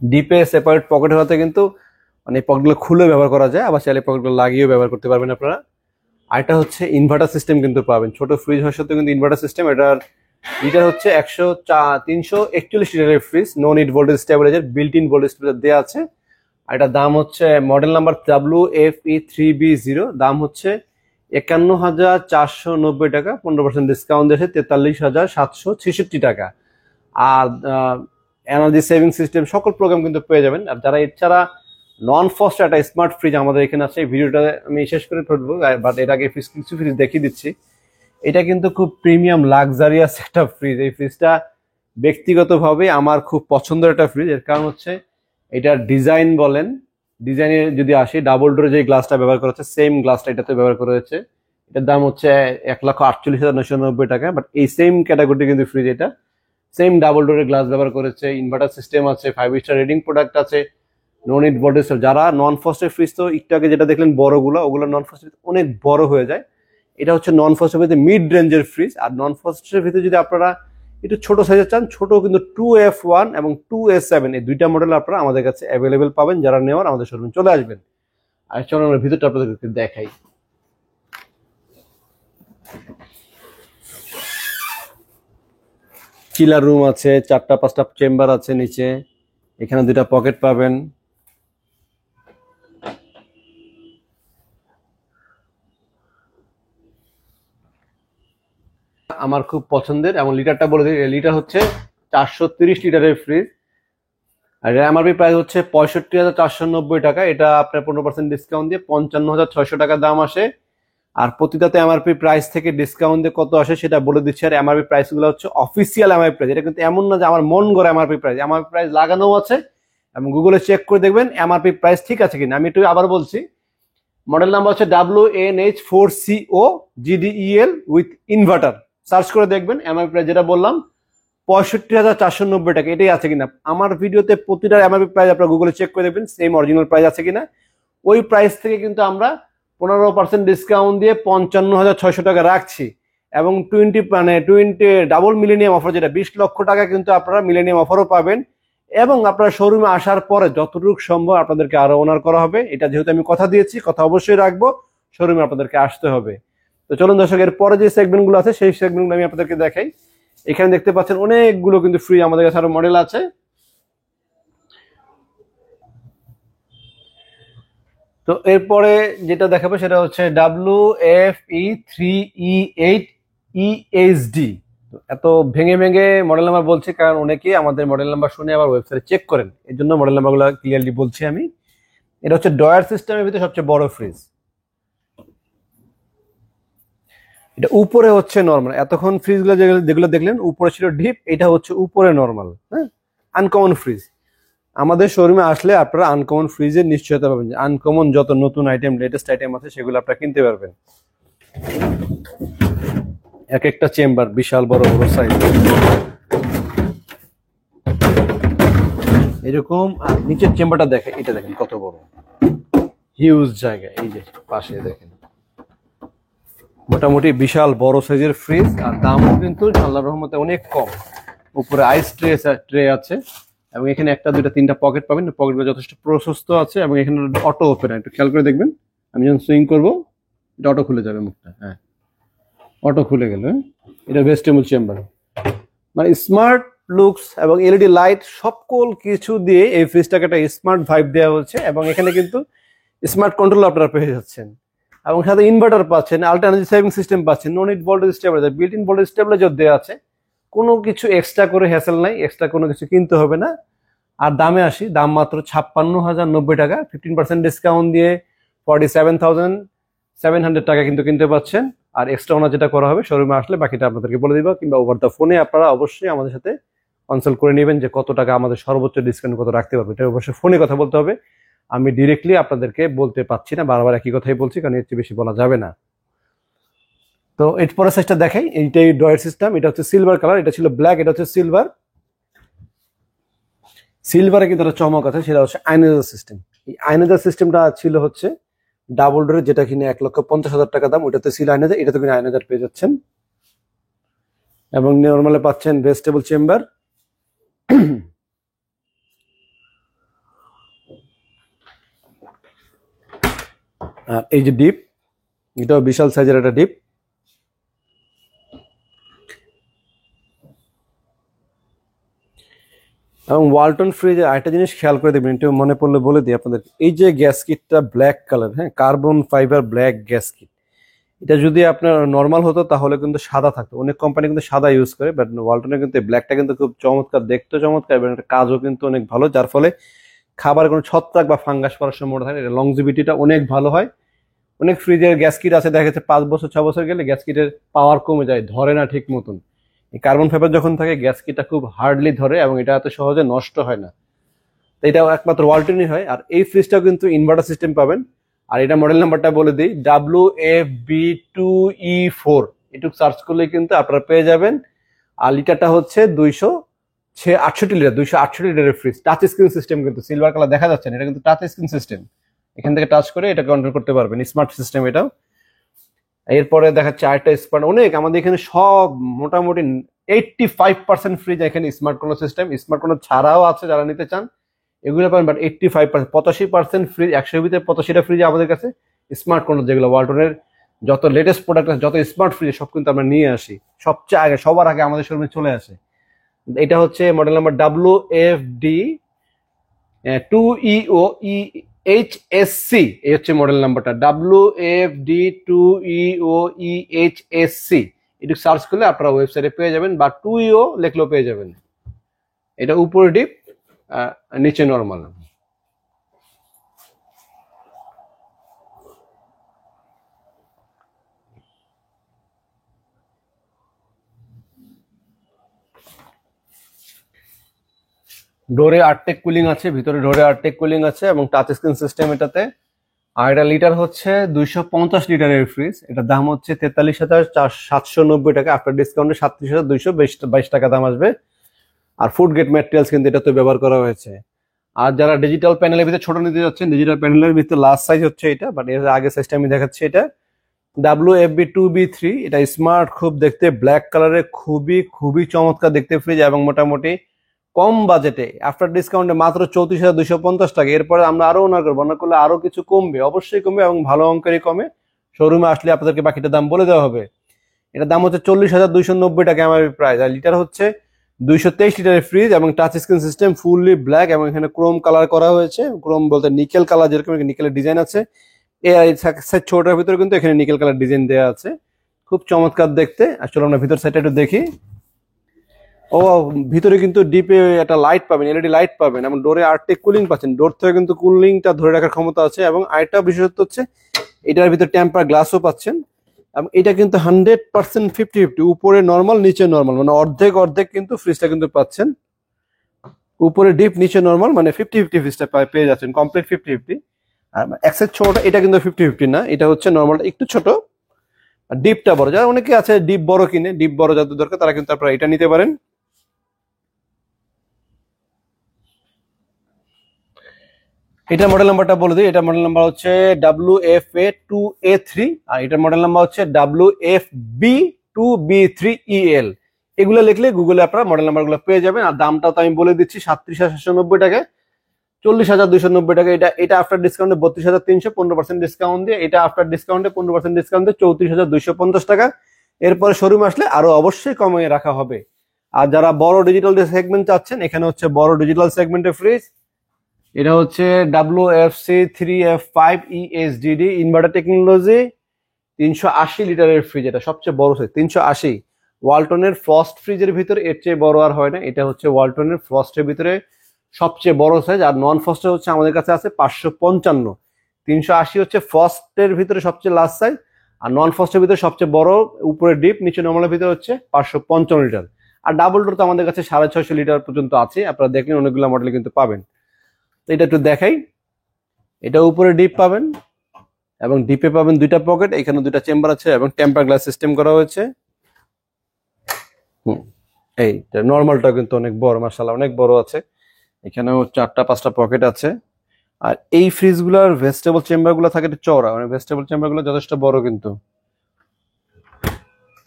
ডিপে সেপারেট পকেট হতে কিন্তু মানে পকেটগুলো খুলে ব্যবহার করা যায়, আবার চাইলে পকেটগুলো লাগিয়েও ব্যবহার করতে পারবেন আপনারা। আর এটা হচ্ছে ইনভার্টার সিস্টেম কিন্তু পাবেন, ছোট ফ্রিজ হওয়ার সত্ত্বেও কিন্তু ইনভার্টার সিস্টেম। এটার লিটার হচ্ছে 341 লিটারের fridge, no need voltage stabiliser, built in voltage stabiliser দেওয়া আছে। আর এটার দাম হচ্ছে মডেল নাম্বার WFE3B0, দাম হচ্ছে 51,490 টাকা, 15% ডিসকাউন্ট দিয়েছে 43,766 টাকা। আর এনার্জি সেভিং সিস্টেম সকল প্রোগ্রাম কিন্তু পেয়ে যাবেন। আর যারা এছাড়া নন ফস্ট একটা স্মার্ট ফ্রিজ আমাদের এখানে আছে, এই ভিডিওটা আমি শেষ করে ফেলবো, বাট এর আগে কিছু ফ্রিজ দেখিয়ে দিচ্ছি। এটা কিন্তু খুব প্রিমিয়াম লাক্সারিয়াস একটা ফ্রিজ। এই ফ্রিজটা ব্যক্তিগতভাবে আমার খুব পছন্দের একটা ফ্রিজ। এর কারণ হচ্ছে এটার ডিজাইন বলেন, ডিজাইনে যদি আসি, ডাবল ডোরে যে গ্লাসটা ব্যবহার করা হচ্ছে সেম গ্লাসটা এটাতে ব্যবহার করা হয়েছে। এটার দাম হচ্ছে 1,48,990 টাকা, বাট এই সেম ক্যাটাগরি কিন্তু ফ্রিজ, এটা সেম ডাবল ডোরের গ্লাস ব্যবহার করেছে, ইনভার্টার সিস্টেম আছে, 5 স্টার রেটিং প্রোডাক্ট আছে, নো নিড ভোল্টেজ। যারা নন ফস্টের ফ্রিজ, তো একটু আগে যেটা দেখলেন বড়গুলো, ওগুলো নন ফস্টের অনেক বড় হয়ে যায়। এটা হচ্ছে নন ফস্টের ভিতরে মিড রেঞ্জের ফ্রিজ। আর নন ফস্টের ভিতরে যদি আপনারা একটু ছোট সাইজের চান, ছোট কিন্তু 2F1 এবং 2S7 এই 2টা মডেল আপনারা আমাদের কাছে অ্যাভেলেবেল পাবেন। যারা নেওয়ার আমাদের শোরুমে চলে আসবেন। আর চলুন আমরা ভিতরটা আপনাদেরকে দেখাই। চিলার রুম আছে, 4টা 5টা চেম্বার আছে নিচে, এখানে 2টা পকেট পাবেন। আমার খুব পছন্দের, এবং লিটারটা বলে দিই, লিটার হচ্ছে 430 লিটারের ফ্রিজ। আর এমআরপি প্রাইস হচ্ছে 65,490 টাকা। এটা আপনার 15% ডিসকাউন্ট দিয়ে 55,600 টাকা দাম আসে। আর প্রতিটাতে এমআরপি প্রাইস থেকে ডিসকাউন্ট দিয়ে কত আসে সেটা বলে দিচ্ছি। আর এমআরপি প্রাইস গুলো হচ্ছে অফিসিয়াল এমআরপি প্রাইস, এটা কিন্তু এমন না যে আমার মন গড়া এমআরপি প্রাইস। এমআরপি প্রাইস লাগানো আছে এবং গুগলে চেক করে দেখবেন এমআরপি প্রাইস ঠিক আছে কিনা। আমি একটু আবার বলছি, মডেল নাম্বার হচ্ছে WNH4CO GDEL with inverter. Search করে দেখবেন এমআরপি প্রাইস যেটা বললাম 65,490 টাকা, এটাই আছে কিনা। আমার ভিডিওতে প্রতিটা এমআরপি প্রাইস আপনারা গুগলে চেক করে দেখবেন সেম অরিজিনাল প্রাইস আছে কিনা। ওই প্রাইস থেকে কিন্তু আমরা 15% ডিসকাউন্ট দিয়ে 55,600 টাকা রাখছি। এবং 20 ডাবল মিলেনিয়াম অফার, যেটা 20 লক্ষ টাকা কিন্তু আপনারা মিলেনিয়াম অফারও পাবেন। এবং আপনারা শোরুমে আসার পরে যতটুকু সম্ভব আপনাদেরকে আরো অনার করা হবে। এটা যেহেতু আমি কথা দিয়েছি, কথা অবশ্যই রাখবো, শোরুমে আপনাদেরকে আসতে হবে। তো চলুন দর্শক, এর পরে যে সেগমেন্টগুলো আছে সেই সেগমেন্টগুলো আমি আপনাদেরকে দেখাই। এখানে দেখতে পাচ্ছেন অনেকগুলো কিন্তু ফ্রি আমাদের কাছে আরো মডেল আছে। তো এরপরে যেটা দেখাবো সেটা হচ্ছে WFE3E8EHD। এত ভেঙে ভেঙে মডেল নাম্বার বলছি কারণ অনেকেই আমাদের মডেল নাম্বার শুনে আবার ওয়েবসাইটে চেক করেন, এর জন্য মডেল নাম্বারগুলো ক্লিয়ারলি বলছি আমি। এটা হচ্ছে ডয়ার সিস্টেমের ভিতরে সবচেয়ে বড় ফ্রিজ। এটা উপরে হচ্ছে নর্মাল, এতক্ষণ ফ্রিজগুলো যেগুলো দেখলেন উপরে ছিল ডিপ, এটা হচ্ছে উপরে নর্মাল, হ্যাঁ আনকমন ফ্রিজ। আমাদের শোরুমে আসলে আপনারা আনকমন ফ্রিজের নিশ্চয়তা পাবেন, যে আনকমন যত নতুন আইটেম লেটেস্ট আইটেম আছে সেগুলো আপনারা কিনতে পারবেন। এক একটা চেম্বার বিশাল বড় বড় সাইজ এরকম। আর নিচের চেম্বারটা দেখেন, এটা দেখেন কত বড়, হিউজ জায়গা। এই যে পাশে দেখেন মোটামুটি বিশাল বড় সাইজের ফ্রিজ। আর দামও কিন্তু আল্লাহর রহমতে অনেক কম। উপরে আইস ট্রে আছে এবং এখানে 1টা 2টা 3টা পকেট পাবেন, পকেটগুলো যথেষ্ট প্রশস্ত আছে। এবং এখানে অটো ওপেন, একটু খেয়াল করে দেখবেন, আমি যখন সুইং করবো এটা অটো খুলে যাবে মুখটা, হ্যাঁ অটো খুলে গেল। এটা ভেজিটেবল চেম্বার, মানে স্মার্ট লুকস এবং এলইডি লাইট সকল কিছু দিয়ে এই ফ্রিজটাকে একটা স্মার্ট ভাইব দেওয়া হচ্ছে। এবং এখানে কিন্তু স্মার্ট কন্ট্রোল আপনারা পেয়ে যাচ্ছেন, এবং সাথে ইনভার্টার পাচ্ছেন, আল্টারনেটিভ সেভিং সিস্টেম পাচ্ছেন, no need voltage stabiliser, built in voltage stabiliser দেওয়া আছে। কোনো কিছু এক্সট্রা করে হ্যাসেল নাই, এক্সট্রা কোনো কিছু কিনতে হবে না। আর দামে আসি, দাম মাত্র 56,090 টাকা, 15% ডিসকাউন্ট দিয়ে 47,700 টাকা কিন্তু কিনতে পাচ্ছেন। আর এক্সট্রা ওনার যেটা করা হবে শোরুমে আসলে বাকিটা আপনাদেরকে বলে দিব, কিংবা ওভার দ্য ফোনে আপনারা অবশ্যই আমাদের সাথে কনসাল্ট করে নেবেন যে কত টাকা আমাদের সর্বোচ্চ ডিসকাউন্ট কত রাখতে পারবে। এটা অবশ্যই ফোনে কথা বলতে হবে, আমি ডিরেক্টলি আপনাদেরকে বলতে পারছি না, বারবার একই কথাই বলছি কারণ এর চেয়ে বেশি বলা যাবে না। তো এরপরে সাইজটা দেখাই, এইটাই ডয়ার সিস্টেম। এটা হচ্ছে সিলভার কালার, এটা ছিল ব্ল্যাক, এটা হচ্ছে সিলভার। সিলভারে কিন্তু একটা চমক আছে, সেটা হচ্ছে আয়নাজার সিস্টেম। এই আয়নাজার সিস্টেমটা ছিল হচ্ছে ডাবল ডোরের, যেটা কিনে 1,50,000 টাকা দাম, ওটাতে সিল 9,000, এটাতে কিনে 9,000 পেয়ে যাচ্ছেন। এবং নর্মালে পাচ্ছেন ভেজিটেবল চেম্বার। আর এই যে ডিপ, এটাও বিশাল সাইজের একটা ডিপ। এবং ওয়ালটন ফ্রিজে আরেকটা জিনিস খেয়াল করে দেখবেন, একটু মনে পড়লে বলে দিই আপনাদের। এই যে গ্যাস কিটটা ব্ল্যাক কালার, হ্যাঁ, carbon fibre black gas kit, এটা যদি আপনার নর্মাল হতো তাহলে কিন্তু সাদা থাকতো। অনেক কোম্পানি কিন্তু সাদা ইউজ করে, বাট ওয়ালটনের কিন্তু ব্ল্যাকটা কিন্তু খুব চমৎকার, দেখতে চমৎকার, এবং এটা কাজও কিন্তু অনেক ভালো, যার ফলে খাবার কোনো ছত্রাক বা ফাঙ্গাস পড়ার সম্ভাবনা থাকে। এটা লংজিভিটিটা অনেক ভালো হয়। অনেক ফ্রিজের গ্যাস কিট আছে, দেখা যাচ্ছে 5 বছর 6 বছর গেলে গ্যাস কিটের পাওয়ার কমে যায়, ধরে না ঠিক মতন। এই কার্বন ফাইবার যখন থাকে গ্যাস কিটটা খুব হার্ডলি ধরে, এবং এটা এত সহজে নষ্ট হয় না। তো এটা একমাত্র ওয়ালটনই হয়। আর এই ফ্রিজটাও কিন্তু ইনভার্টার সিস্টেম পাবেন। আর এটা মডেল নাম্বারটা বলে দিই, WFB2E4, এটুকু সার্চ করলে কিন্তু আপনারা পেয়ে যাবেন। আর লিটারটা হচ্ছে 268 লিটার, 268 লিটারের ফ্রিজ। টাচ স্ক্রিন সিস্টেম, কিন্তু সিলভার কালার দেখা যাচ্ছে না, এটা কিন্তু টাচ স্ক্রিন সিস্টেম। এখান থেকে টাচ করে এটা কন্ট্রোল করতে পারবেন, স্মার্ট সিস্টেম এটাও। এরপরে দেখাচ্ছে আরেকটা স্মার্ট, অনেক আমাদের এখানে সব মোটামুটি 85% ফ্রিজ এখানে smart control system. Smart control ছাড়াও আছে যারা নিতে চান, এগুলো পাবেন। বাট 85%, 85% ফ্রিজ, 100-এর ভিতরে 85টা ফ্রিজ আমাদের কাছে স্মার্ট কন্ট্রোল, যেগুলো ওয়ালটনের যত লেটেস্ট প্রোডাক্ট আছে, যত স্মার্ট ফ্রিজ সব কিন্তু আমরা নিয়ে আসি সবচেয়ে আগে, সবার আগে আমাদের শোরুমে চলে আসে। এটা হচ্ছে মডেল নাম্বার WFD2EOEHSC, এই হচ্ছে মডেল নাম্বারটা, WFD2EOEHSC। একটু সার্চ করলে আপনারা ওয়েবসাইটে পেয়ে যাবেন, বা 2EO লেখলেও পেয়ে যাবেন। এটা উপরে ডিপ, নিচে নর্মাল। ডোরে আর্টেক কুলিং আছে, ভিতরে ডোরে আর্টেক কুলিং আছে, এবং টাচ স্ক্রিন সিস্টেম এটাতে। আর এটা লিটার হচ্ছে 250 লিটারের ফ্রিজ। এটার দাম হচ্ছে 43,790 টাকা, আফটার ডিসকাউন্টে 37,222 টাকা দাম আসবে। আর ফুড গ্রেড ম্যাটেরিয়ালস কিন্তু এটাতে ব্যবহার করা হয়েছে। আর যারা ডিজিটাল প্যানেলের ভিতরে ছোট নিতে যাচ্ছেন, ডিজিটাল প্যানেলের ভিতরে লাস্ট সাইজ হচ্ছে এটা, বাট এর আগের সাইজটা আমি দেখাচ্ছি। এটা WFB2B3, এটা স্মার্ট, খুব দেখতে ব্ল্যাক কালারের, খুবই খুবই চমৎকার দেখতে ফ্রিজ, এবং মোটামুটি কম বাজেটে আফটার ডিসকাউন্টে মাত্র 34,250 টাকা। এরপরে আমরা আরো অনার করবো, অনার করলে আরো কিছু কমবে, অবশ্যই কমবে, এবং ভালো অঙ্কেরই কমে। শোরুমে আসলে আপনাদেরকে বাকিটা দাম বলে দেওয়া হবে। এটার দাম হচ্ছে 40,290 টাকা এমআরপি প্রাইস। আর লিটার হচ্ছে 223 লিটারের ফ্রিজ, এবং touch screen system, fully black, এবং এখানে ক্রোম কালার করা হয়েছে। ক্রোম বলতে নিকেল কালার, যেরকম নিকেলের ডিজাইন আছে। এই ছোটার ভিতরে কিন্তু এখানে নিকেল কালার ডিজাইন দেওয়া আছে, খুব চমৎকার দেখতে। আসলে আমরা ভিতর সাইডটা একটু দেখি। ও, ভিতরে কিন্তু ডিপে একটা লাইট পাবেন, এলইডি লাইট পাবেন, এবং ডোরে আর্টেক কুলিং পাচ্ছেন। ডোর থেকে কিন্তু কুলিংটা ধরে রাখার ক্ষমতা আছে। এবং আরেকটা বিশেষত্ব হচ্ছে এটার ভিতরে টেম্পার গ্লাসও পাচ্ছেন। এবং এটা কিন্তু 100% 50-50, উপরে নর্মাল নিচে নর্মাল, মানে অর্ধেক অর্ধেক কিন্তু ফ্রিজটা কিন্তু পাচ্ছেন। উপরে ডিপ, নিচে নর্মাল, মানে 50-50 ফ্রিজটা পেয়ে যাচ্ছেন, কমপ্লিট 50-50। আর এক্সেস ছোটটা, এটা কিন্তু 50-50 না, এটা হচ্ছে নর্মালটা একটু ছোট, আর ডিপটা বড়। যারা অনেকে আছে ডিপ বড় কিনে, ডিপ বড় যাদের দরকার, তারা কিন্তু আপনারা এটা নিতে পারেন। এটা মডেল নাম্বারটা বলে দিই, এটা মডেল নাম্বার হচ্ছে WFA2A3, আর এটার মডেল নাম্বার হচ্ছে WFB2B3EL। এগুলো লিখলে গুগলে আপনারা মডেল নাম্বারগুলো পেয়ে যাবেন। আর দামটা তো আমি বলে দিচ্ছি, 37,790 টাকা, 40,290 টাকা। এটা আফটার ডিসকাউন্টে 32,300, 15% ডিসকাউন্ট দিয়ে। এটা আফটার ডিসকাউন্টে 15% ডিসকাউন্ট দিয়ে 34,250 টাকা। এরপরে শোরুম আসলে আরো অবশ্যই কমিয়ে রাখা হবে। আর যারা বড় ডিজিটাল সেগমেন্ট চাচ্ছেন, এখানে হচ্ছে বড় ডিজিটাল সেগমেন্টের ফ্রিজ। এটা হচ্ছে WFC3F5ESDD ইনভার্টার টেকনোলজি, 380 লিটারের ফ্রিজ। এটা সবচেয়ে বড় সাইজ, 380। ওয়ালটনের ফ্রস্ট ফ্রিজের ভিতরে এর চেয়ে বড় আর হয় না। এটা হচ্ছে ওয়ালটনের ফ্রস্টের ভিতরে সবচেয়ে বড় সাইজ। আর নন ফ্রস্টে হচ্ছে আমাদের কাছে আছে 555। 380 হচ্ছে ফ্রস্টের ভিতরে সবচেয়ে লাস্ট সাইজ, আর নন ফ্রস্টের ভিতরে সবচেয়ে বড়, উপরে ডিপ, নিচে নর্মালের ভিতরে হচ্ছে 555 লিটার। আর ডাবল ডোর তো আমাদের কাছে 650 লিটার পর্যন্ত আছে, আপনারা দেখলেন অনেকগুলো মডেল কিন্তু পাবেন। এটা একটু দেখাই। এটা উপরে ডিপ পাবেন, এবং ডিপে পাবেন দুইটা পকেট, এখানে দুইটা চেম্বার আছে, এবং টেম্পার গ্লাস সিস্টেম করা হয়েছে। এইটা নর্মালটা কিন্তু অনেক বড়, মাশাআল্লাহ অনেক বড় আছে। এখানেও 4টা 5টা পকেট আছে। আর এই ফ্রিজগুলোর ভেজিটেবল চেম্বারগুলো থাকে একটু চওড়া, মানে ভেজিটেবল চেম্বারগুলো যথেষ্ট বড়, কিন্তু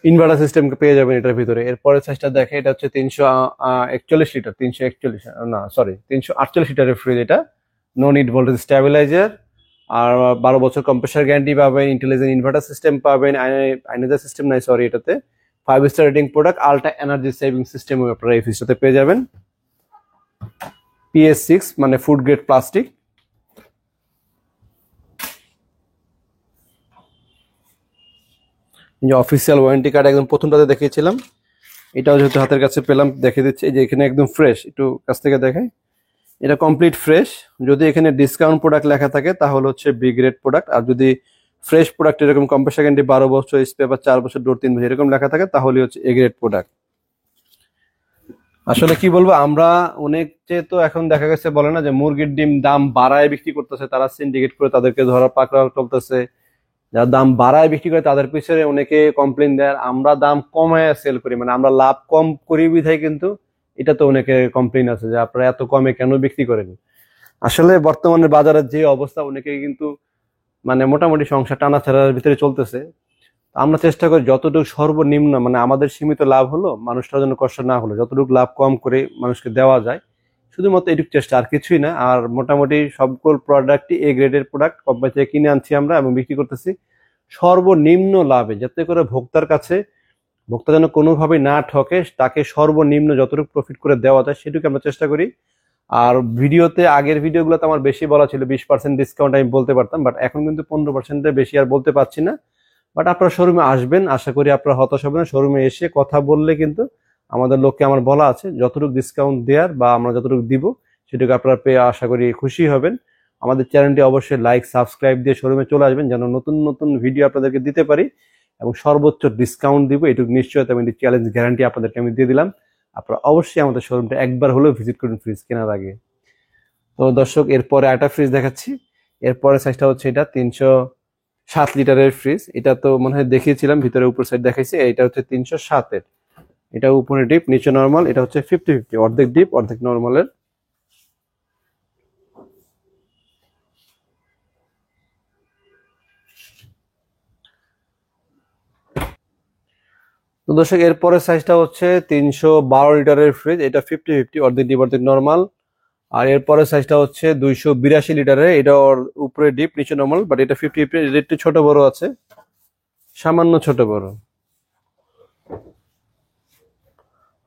ইনভার্টার সিস্টেম পেয়ে যাবেন এটার ভিতরে। এরপরে সাইজটা দেখে, এটা হচ্ছে 341 লিটার, 341, না সরি 348 লিটারের ফ্রিজ। এটা নো নিড ভোল্টেজ স্ট্যাবিলাইজার, আর 12 বছর কম্প্রেসার গ্যারান্টি পাবেন, ইন্টেলিজেন্ট ইনভার্টার সিস্টেম পাবেন, আইনাজার সিস্টেম নাই সরি এটাতে, 5 star rating product, ultra energy saving system আপনারা এই ফ্রিজটাতে পেয়ে যাবেন। PS6 মানে ফুড গ্রেড প্লাস্টিক। যে অফিসিয়াল ওয়ারেন্টি কার্ড একদম প্রথমটাতে দেখিয়েছিলাম, এটাও যেহেতু হাতের কাছে পেলাম দেখে দিচ্ছি। এই যে এখানে একদম ফ্রেশ, একটু কাছ থেকে দেখাই, এটা কমপ্লিট ফ্রেশ। যদি এখানে ডিসকাউন্ট প্রোডাক্ট লেখা থাকে তাহলে হচ্ছে বি গ্রেড প্রোডাক্ট, আর যদি ফ্রেশ প্রোডাক্ট এরকম কম্প্রেসার গ্যারান্টি 12 বছর, স্প্রে বা 4 বছর, ডোর 3 বছর এরকম লেখা থাকে তাহলে হচ্ছে এ গ্রেড প্রোডাক্ট। আসলে কি বলবো, আমরা অনেক যে তো এখন দেখা গেছে বলে না যে মুরগির ডিম দাম বাড়ায় বিক্রি করতেছে, তারা সিন্ডিকেট করে তাদেরকে ধরা পাকড়াও চলতেছে, যারা দাম বাড়ায় বিক্রি করে তাদের পিছনে অনেকে কমপ্লেন দেয়। আর আমরা দাম কমায় সেল করি, মানে আমরা লাভ কম করি বিধায় কিন্তু এটা তো অনেকে কমপ্লেন আছে যে আপনারা এত কমে কেন বিক্রি করেন। আসলে বর্তমানে বাজারের যে অবস্থা, অনেকে কিন্তু মানে মোটামুটি সংসার টানাছাড়ার ভিতরে চলতেছে। আমরা চেষ্টা করি যতটুকু সর্বনিম্ন, মানে আমাদের সীমিত লাভ হলো, মানুষটার জন্য কষ্ট না হলো, যতটুকু লাভ কম করে মানুষকে দেওয়া যায়, শুধুমাত্র এটুকু চেষ্টা, আর কিছুই না। আর মোটামুটি সবগুলো প্রোডাক্টই এ গ্রেডের প্রোডাক্ট, কোম্পানি থেকে কিনে আনছি আমরা এবং বিক্রি করতেছি সর্বনিম্ন লাভে, যাতে করে ভোক্তা যেন কোনোভাবে না ঠকে, তাকে সর্বনিম্ন যতটুকু প্রফিট করে দেওয়া যায় সেটুকু আমরা চেষ্টা করি। আর ভিডিওতে, আগের ভিডিওগুলোতে আমার বেশি বলা ছিল, 20% ডিসকাউন্ট আমি বলতে পারতাম, বাট এখন কিন্তু 15%-এর বেশি আর বলতে পারছি না। বাট আপনারা শোরুমে আসবেন, আশা করি আপনারা হতাশ হবেন না। শোরুমে এসে কথা বললে কিন্তু আমাদের লোককে আমার বলা আছে যতটুকু ডিসকাউন্ট দেওয়ার বা আমরা যতটুকু দিব সেটুকু আপনারা পেয়ে আশা করি খুশি হবেন। আমাদের চ্যানেলটি অবশ্যই লাইক সাবস্ক্রাইব দিয়ে শোরুমে চলে আসবেন, যেন নতুন নতুন ভিডিও আপনাদেরকে দিতে পারি এবং সর্বোচ্চ ডিসকাউন্ট দিব, এটুকু নিশ্চয়তা এবং চ্যালেঞ্জ গ্যারান্টি আপনাদেরকে আমি দিয়ে দিলাম। আপনারা অবশ্যই আমাদের শোরুমটা একবার হলেও ভিজিট করুন ফ্রিজ কেনার আগে। তো দর্শক, এরপরে একটা ফ্রিজ দেখাচ্ছি। এরপরে সাইজটা হচ্ছে এটা 307 লিটারের ফ্রিজ। এটা তো মনে হয় দেখিয়েছিলাম, ভিতরে উপর সাইড দেখাইছি। এটা হচ্ছে 307-এর, এটা উপরে ডিপ নিচে নর্মাল। এটা হচ্ছে 50-50, অর্ধেক ডিপ অর্ধেক নর্মালের। তো দর্শক, এরপরে সাইজটা হচ্ছে 312 লিটারের ফ্রিজ। এটা 50-50, অর্ধেক ডিপ অর্ধেক নর্মাল। আর এরপরে সাইজটা হচ্ছে 282 লিটারের, এটা উপরে ডিপ নিচে নর্মাল, বাট এটা 50-50, এটা একটু ছোট বড় আছে, সামান্য ছোট বড়।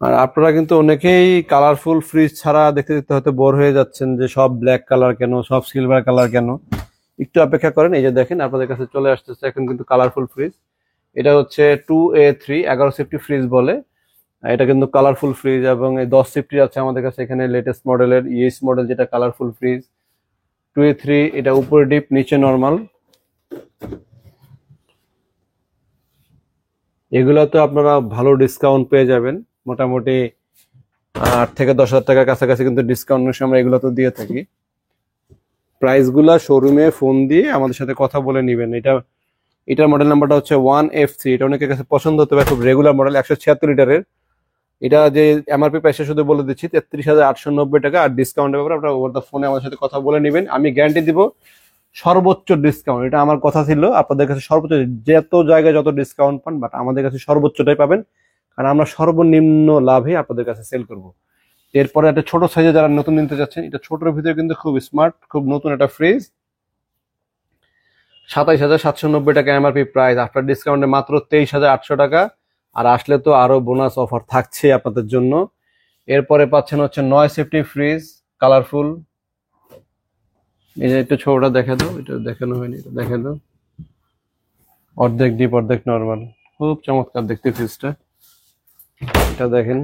আর আপনারা কিন্তু অনেকেই কালারফুল ফ্রিজ ছাড়া দেখতে দেখতে হয়তো বোর হয়ে যাচ্ছেন যে সব ব্ল্যাক কালার কেন, সব সিলভার কালার কেন। একটু অপেক্ষা করেন, এই যে দেখেন আপনাদের কাছে চলে আসতেছে এখন কিন্তু কালারফুল ফ্রিজ। এটা হচ্ছে 2A3 11 সেফটি ফ্রিজ বলে। এটা কিন্তু কালারফুল ফ্রিজ এবং এই 10 সেফটি আছে আমাদের কাছে এখানে, লেটেস্ট মডেলের ইএস মডেল যেটা কালারফুল ফ্রিজ 2A3। এটা উপরে ডিপ নিচে নর্মাল। এগুলো তো আপনারা ভালো ডিসকাউন্ট পেয়ে যাবেন, মোটামুটি 8 থেকে 10 হাজার টাকার কাছাকাছি কিন্তু ডিসকাউন্টের সময় এগুলো তো দিয়ে থাকি। প্রাইসগুলা শোরুমে ফোন দিয়ে আমাদের সাথে কথা বলে নেবেন। এটার মডেল নাম্বারটা হচ্ছে 1FC। এটা অনেকের কাছে পছন্দ হতে পারে, খুব রেগুলার মডেল, 176 লিটারের। এটা যে এমআরপি প্রাইসটা শুধু বলে দিচ্ছি 33,890 টাকা। আর ডিসকাউন্টের ব্যাপারে আপনারা ওভার দ্য ফোনে আমাদের সাথে কথা বলে নেবেন, আমি গ্যারান্টি দিব সর্বোচ্চ ডিসকাউন্ট। এটা আমার কথা ছিল, আপনাদের কাছে সর্বোচ্চ, যত জায়গায় যত ডিসকাউন্ট পান, বাট আমাদের কাছে সর্বোচ্চটাই পাবেন, কারণ আমরা সর্বনিম্ন লাভে আপনাদের কাছে সেল করব। এরপরে একটা ছোট সাইজে যারা নতুন নিতে যাচ্ছেন, এটা ছোটর ভিতরে কিন্তু খুব স্মার্ট, খুব নতুন একটা ফ্রিজ, 27,790 টাকা এমআরপি প্রাইস, আফটার ডিসকাউন্টে মাত্র 23,800 টাকা। আর আসলে তো আরো বোনাস অফার থাকছে আপনাদের জন্য। এরপরে পাচ্ছেন হচ্ছে 9 সেফটি ফ্রিজ, কালারফুল। এই যে একটু ছোটটা দেখে দাও, এটা দেখানো হয়নি, এটা দেখে দাও, অর্ধেক ডিপ অর্ধেক নর্মাল, খুব চমৎকার দেখতে ফ্রিজটা। এটা দেখেন,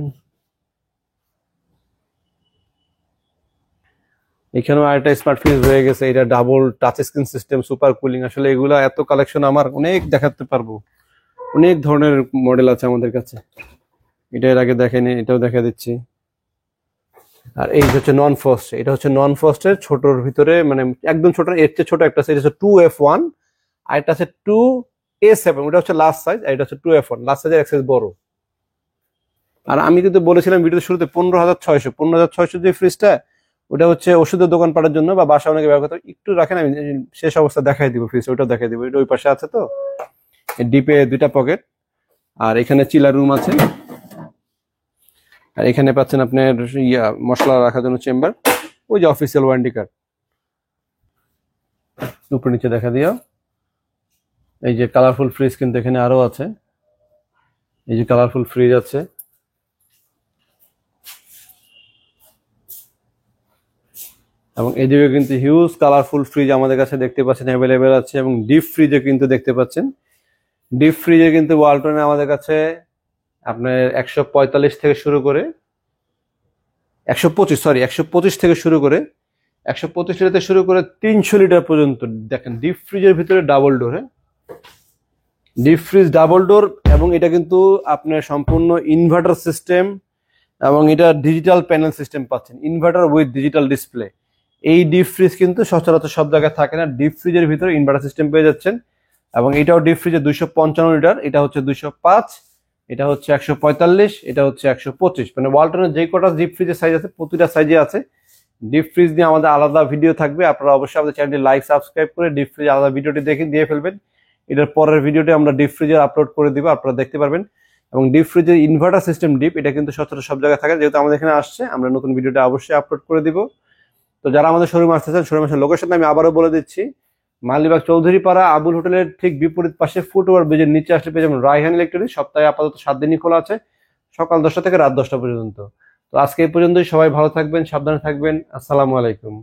এখানেও আরেকটা স্মার্ট ফ্রিজ হয়ে গেছে, এটা double touch screen system, super cooling. আসলে এগুলা এত কালেকশন আমার অনেক দেখাতে পারবো, অনেক ধরনের মডেল আছে আমাদের কাছে। এটা এর আগে দেখেনি, এটাও দেখা দিচ্ছি। আর এই হচ্ছে নন ফ্রস্ট, এটা হচ্ছে নন ফ্রস্টের ছোটর ভিতরে, মানে একদম ছোট, এর চেয়ে ছোট একটা সাইজ হচ্ছে 2F1, আর এটা আছে 2A7, ওটা হচ্ছে লাস্ট সাইজ, আর এটা হচ্ছে 2F1, লাস্ট সাইজের এক সাইজ বড়। আর আমি কিন্তু বলেছিলাম ভিডিওতে শুরুতে 15,600 যে ফ্রিজটা, ওটা হচ্ছে ওষুধের দোকান পাঠার জন্য বা বাসা অনেকে ব্যবহার করতে একটু রাখেন, আমি শেষ অবস্থা দেখাই দিব ফ্রিজ, ওইটাও দেখাই দিব। এটা ওই পাশে আছে তো, ডিপে 2টা পকেট, আর এখানে চিলার রুম আছে, আর এখানে পাচ্ছেন আপনার মশলা রাখার জন্য চেম্বার, ওই যে অফিসিয়াল ওয়ারেন্টি কার্ড উপরে নিচে দেখা দিও। এই যে কালারফুল ফ্রিজ কিন্তু এখানে আরো আছে, এই যে কালারফুল ফ্রিজ আছে। এবং এদিকে কিন্তু হিউজ কালারফুল ফ্রিজ আমাদের কাছে দেখতে পাচ্ছেন অ্যাভেলেবেল আছে, এবং ডিপ ফ্রিজে কিন্তু দেখতে পাচ্ছেন। ডিপ ফ্রিজে কিন্তু ওয়ালটনে আমাদের কাছে আপনার 145 থেকে শুরু করে 125 থেকে শুরু করে 125 লিটার থেকে শুরু করে 300 লিটার পর্যন্ত দেখেন ডিপ ফ্রিজের ভিতরে ডাবল ডোর। হ্যাঁ, ডিপ ফ্রিজ ডাবল ডোর, এবং এটা কিন্তু আপনার সম্পূর্ণ ইনভার্টার সিস্টেম, এবং এটা ডিজিটাল প্যানেল সিস্টেম পাচ্ছেন, ইনভার্টার উইথ ডিজিটাল ডিসপ্লে। এই ডিপ ফ্রিজ কিন্তু সচরাচর সব জায়গায় থাকে না, ডিপ ফ্রিজের ভিতরে ইনভার্টার সিস্টেম পেয়ে যাচ্ছেন। এবং এটাও ডিপ ফ্রিজে 255 লিটার, এটা হচ্ছে 205, এটা হচ্ছে 145, এটা হচ্ছে 125। মানে ওয়ালটনের যে কটা ডিপ ফ্রিজের সাইজ আছে প্রতিটা সাইজে আছে। ডিপ ফ্রিজ নিয়ে আমাদের আলাদা ভিডিও থাকবে, আপনারা অবশ্যই আমাদের চ্যানেলটি লাইক সাবস্ক্রাইব করে ডিপ ফ্রিজ আলাদা ভিডিওটি দিয়ে ফেলবেন। এটার পরের ভিডিওটি আমরা ডিপ ফ্রিজে আপলোড করে দিব, আপনারা দেখতে পারবেন। এবং ডিপ ফ্রিজের ইনভার্টার সিস্টেম ডিপ, এটা কিন্তু সচরাচর সব জায়গায় থাকে, যেহেতু আমাদের এখানে আসছে আমরা নতুন ভিডিওটা অবশ্যই আপলোড করে দিব। তো যারা আমাদের শোরুমে আসতে চান, শোরুম আসার লোকেশন আমি আবারও বলে দিচ্ছি, মালিবাগ চৌধুরীপাড়া আবুল হোটেলের ঠিক বিপরীত পাশে ফুটওভার ব্রিজের নিচে আসলে পেয়ে যাবেন রায়হান ইলেকট্রনিক্স। সপ্তাহে আপাতত 7 দিনই খোলা আছে, সকাল 10টা থেকে রাত 10টা পর্যন্ত। তো আজকে এই পর্যন্তই, সবাই ভালো থাকবেন, সাবধানে থাকবেন। আসসালামু আলাইকুম।